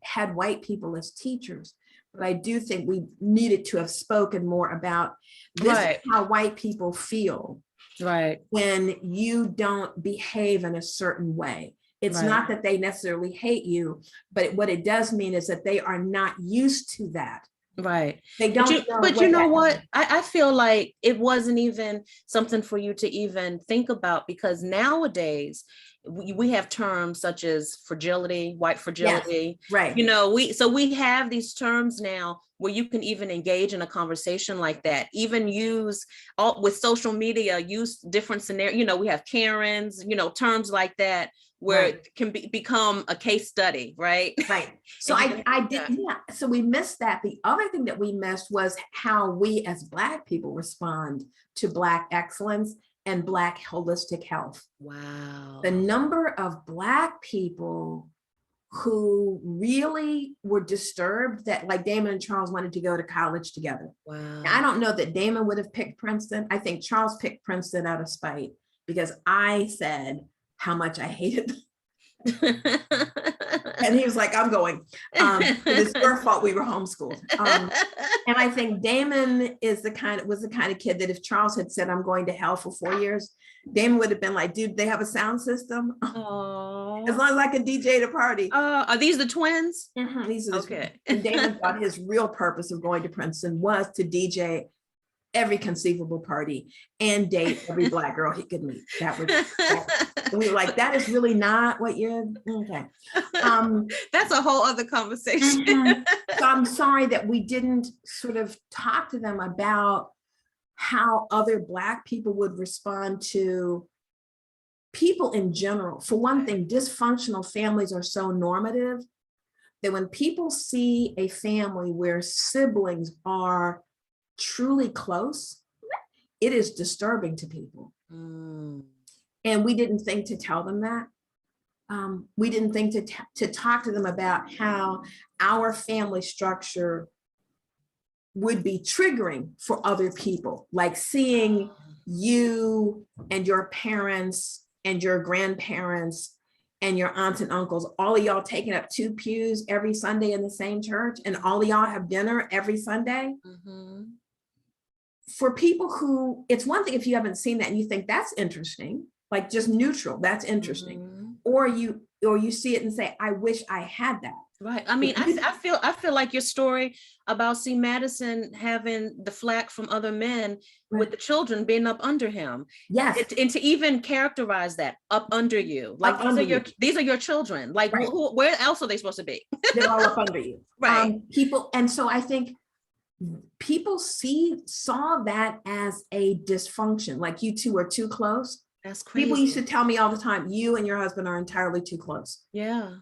had white people as teachers, but I do think we needed to have spoken more about this is how white people feel when you don't behave in a certain way. It's not that they necessarily hate you, but what it does mean is that they are not used to that. Right. They don't. But you know what? I feel like it wasn't even something for you to even think about, because nowadays we have terms such as fragility, white fragility. Right. You know, we have these terms now where you can even engage in a conversation like that, even use with social media, use different scenarios. You know, we have Karens, you know, terms like that, where it can become a case study, right? Right. So I did, so we missed that. The other thing that we missed was how we as Black people respond to Black excellence and Black holistic health. Wow. The number of Black people who really were disturbed that, like, Damon and Charles wanted to go to college together. Wow. Now, I don't know that Damon would have picked Princeton. I think Charles picked Princeton out of spite, because I said how much I hated them. And he was like, I'm going. It's your fault we were homeschooled. And I think Damon was the kind of kid that if Charles had said, I'm going to hell for 4 years, Damon would have been like, dude, they have a sound system. Aww. As long as I can DJ at a party. Are these the twins? These are okay. And Damon thought his real purpose of going to Princeton was to DJ every conceivable party and date every Black girl he could meet. And we were like, that is really not what you're, okay. That's a whole other conversation. So I'm sorry that we didn't sort of talk to them about how other Black people would respond to people in general. For one thing, dysfunctional families are so normative that when people see a family where siblings are truly close, it is disturbing to people. And we didn't think to tell them that. We didn't think to talk to them about how our family structure would be triggering for other people, like seeing you and your parents and your grandparents and your aunts and uncles, all of y'all taking up 2 pews every Sunday in the same church, and all of y'all have dinner every Sunday. For people who, it's one thing if you haven't seen that and you think that's interesting, like just neutral, that's interesting. Or or you see it and say, I wish I had that. Right. I mean, I feel like your story about Madison having the flack from other men with the children being up under him. Yes. And to even characterize that up under you, like these are your children. Like where else are they supposed to be? They're all up under you. Right. People, and so I think people saw that as a dysfunction, like you two are too close. That's crazy. People used to tell me all the time, you and your husband are entirely too close. Yeah.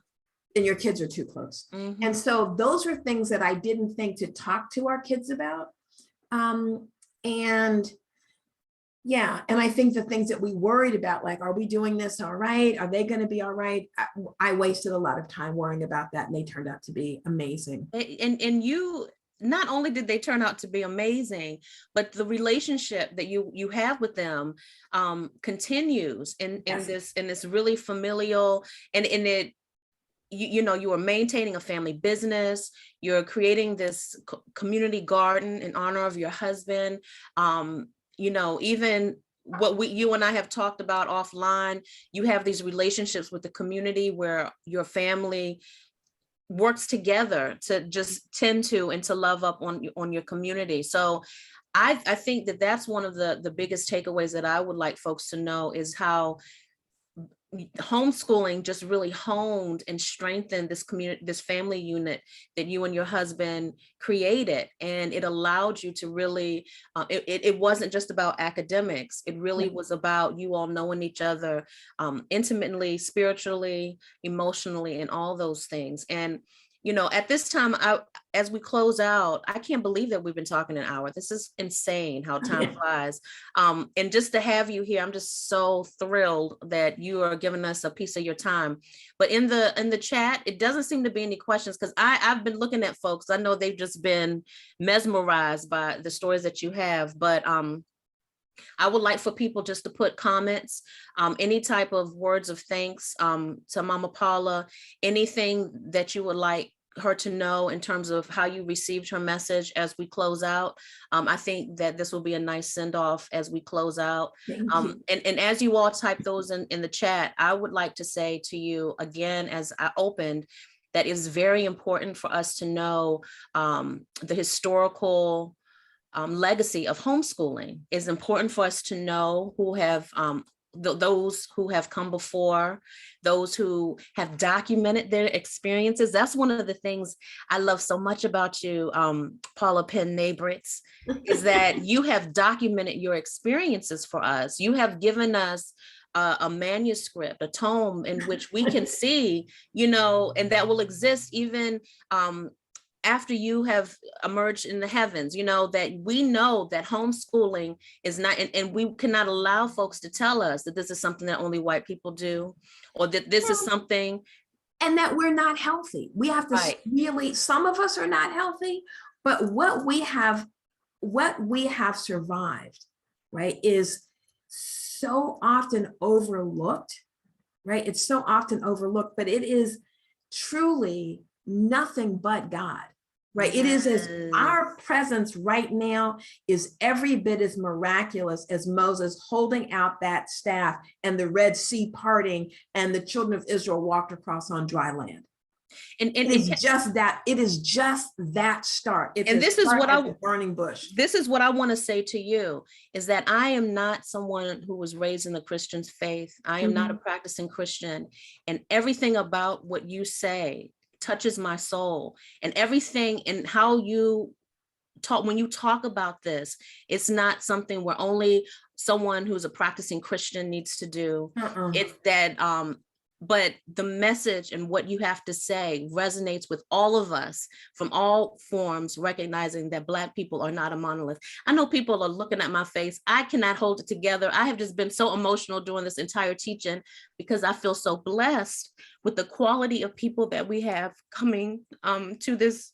And your kids are too close. Mm-hmm. And so those are things that I didn't think to talk to our kids about. And yeah, and I think the things that we worried about, like, are we doing this all right? Are they going to be all right? I wasted a lot of time worrying about that, and they turned out to be amazing. And you, not only did they turn out to be amazing, but the relationship that you have with them continues in this really familial, and in it, you know, you are maintaining a family business, you're creating this community garden in honor of your husband. You know, even what you and I have talked about offline, you have these relationships with the community where your family works together to just tend to and to love up on your community. So I think that that's one of the biggest takeaways that I would like folks to know, is how homeschooling just really honed and strengthened this community, this family unit that you and your husband created. And it allowed you to really, it wasn't just about academics. It really was about you all knowing each other intimately, spiritually, emotionally, and all those things. And you know, at this time, as we close out, I can't believe that we've been talking an hour. This is insane how time flies. And just to have you here, I'm just so thrilled that you are giving us a piece of your time. But in the chat, it doesn't seem to be any questions, because I've been looking at folks. I know they've just been mesmerized by the stories that you have. But I would like for people just to put comments, any type of words of thanks to Mama Paula, anything that you would like her to know in terms of how you received her message as we close out. I think that this will be a nice send off as we close out. And as you all type those in the chat, I would like to say to you again, as I opened, that it's very important for us to know the historical legacy of homeschooling. Is important for us to know who have those who have come before, those who have documented their experiences. That's one of the things I love so much about you, Paula Penn-Nabrit, is that you have documented your experiences for us. You have given us a manuscript, a tome in which we can see, you know, and that will exist even after you have emerged in the heavens, you know, that we know that homeschooling is not, and we cannot allow folks to tell us that this is something that only white people do, or that this is something. And that we're not healthy. We have to really, some of us are not healthy, but what we have survived, right, is so often overlooked, right? It's so often overlooked, but it is truly nothing but God, right? It is as our presence right now is every bit as miraculous as Moses holding out that staff and the Red Sea parting and the children of Israel walked across on dry land. And it's just that, it is just that start. It's, and this is what I burning bush. This is what I want to say to you, is that I am not someone who was raised in the Christian faith. I am not a practicing Christian, and everything about what you say touches my soul, and everything and how you talk, when you talk about this, it's not something where only someone who's a practicing Christian needs to do. It's that but the message and what you have to say resonates with all of us from all forms, recognizing that Black people are not a monolith. I know people are looking at my face. I cannot hold it together. I have just been so emotional during this entire teaching because I feel so blessed with the quality of people that we have coming to this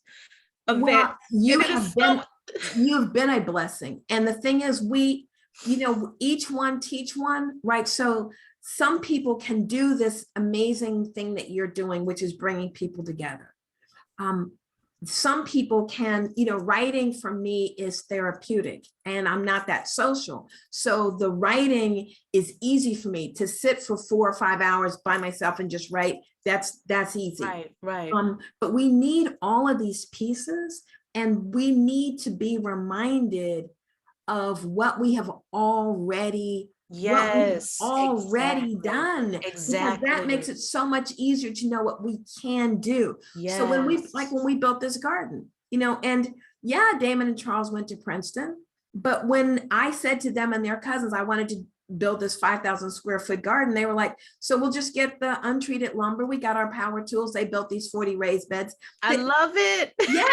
event. Well, you've been a blessing. And the thing is, we, you know, each one teach one, right? So some people can do this amazing thing that you're doing, which is bringing people together. some people can, writing for me is therapeutic, and I'm not that social. So the writing is easy for me to sit for 4 or 5 hours by myself and just write. That's easy. Right. But we need all of these pieces, and we need to be reminded of what we have already done, because that makes it so much easier to know what we can do. So when we built this garden, and yeah, Damon and Charles went to Princeton, but when I said to them and their cousins, I wanted to build this 5,000 square foot garden, they were like, so we'll just get the untreated lumber. We got our power tools. They built these 40 raised beds. I love it. Yeah,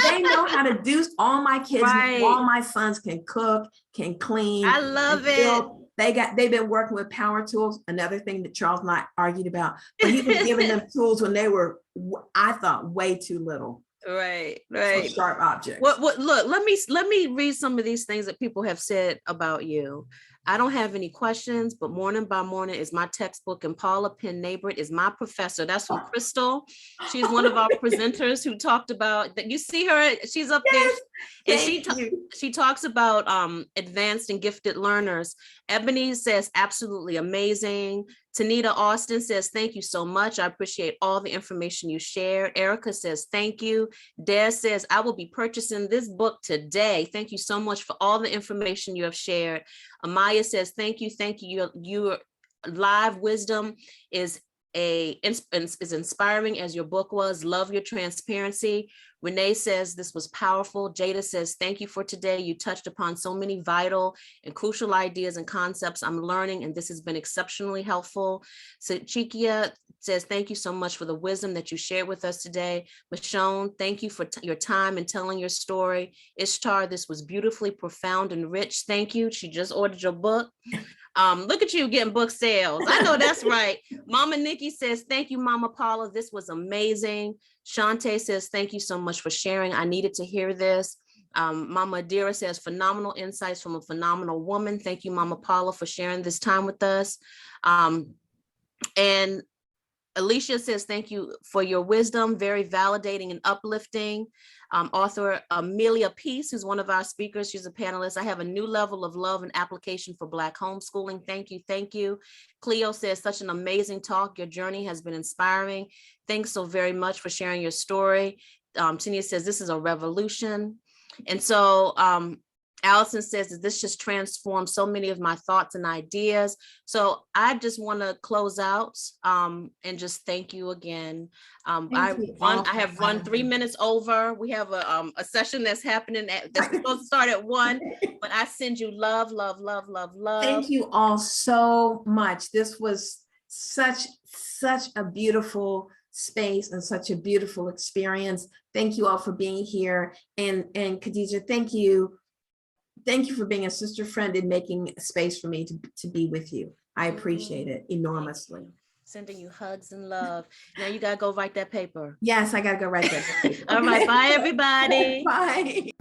they know how to do. All my kids, all my sons can cook, can clean. I love it. They've been working with power tools. Another thing that Charles and I argued about, but he was giving them tools when they were, I thought, way too little. Right. For sharp objects. What look, let me read some of these things that people have said about you. I don't have any questions, but Morning by Morning is my textbook, and Paula Penn-Nabrit is my professor. That's from Crystal. She's one of our presenters who talked about that. You see her, she's up there, and she talks about advanced and gifted learners. Ebony says, absolutely amazing. Tanita Austin says, thank you so much. I appreciate all the information you shared. Erica says, thank you. Des says, I will be purchasing this book today. Thank you so much for all the information you have shared. Amaya says, thank you. Your live wisdom is inspiring as your book was. Love your transparency. Renee says this was powerful. Jada says, thank you for today. You touched upon so many vital and crucial ideas and concepts I'm learning, and this has been exceptionally helpful. So Chikia says, thank you so much for the wisdom that you shared with us today. Michonne, thank you for your time and telling your story. Ishtar, this was beautifully profound and rich. Thank you. She just ordered your book. Look at you getting book sales. I know that's right. Mama Nikki says, thank you, Mama Paula. This was amazing. Shante says, thank you so much for sharing. I needed to hear this. Mama Adira says, phenomenal insights from a phenomenal woman. Thank you, Mama Paula, for sharing this time with us. And Alicia says, thank you for your wisdom, very validating and uplifting. Author Amelia Peace, who's one of our speakers, she's a panelist. I have a new level of love and application for Black homeschooling. Thank you, thank you. Cleo says, such an amazing talk. Your journey has been inspiring. Thanks so very much for sharing your story. Tania says, this is a revolution. And so Allison says that this just transformed so many of my thoughts and ideas. So I just want to close out and just thank you again. I have run 3 minutes over. We have a session that's happening that's supposed to start at 1, but I send you love, love, love, love, love. Thank you all so much. This was such a beautiful space and such a beautiful experience. Thank you all for being here. And Khadija, thank you. Thank you for being a sister friend and making space for me to be with you. I appreciate it enormously. Sending you hugs and love. Now you gotta go write that paper. Yes, I gotta go write that paper. All right, bye everybody. Bye.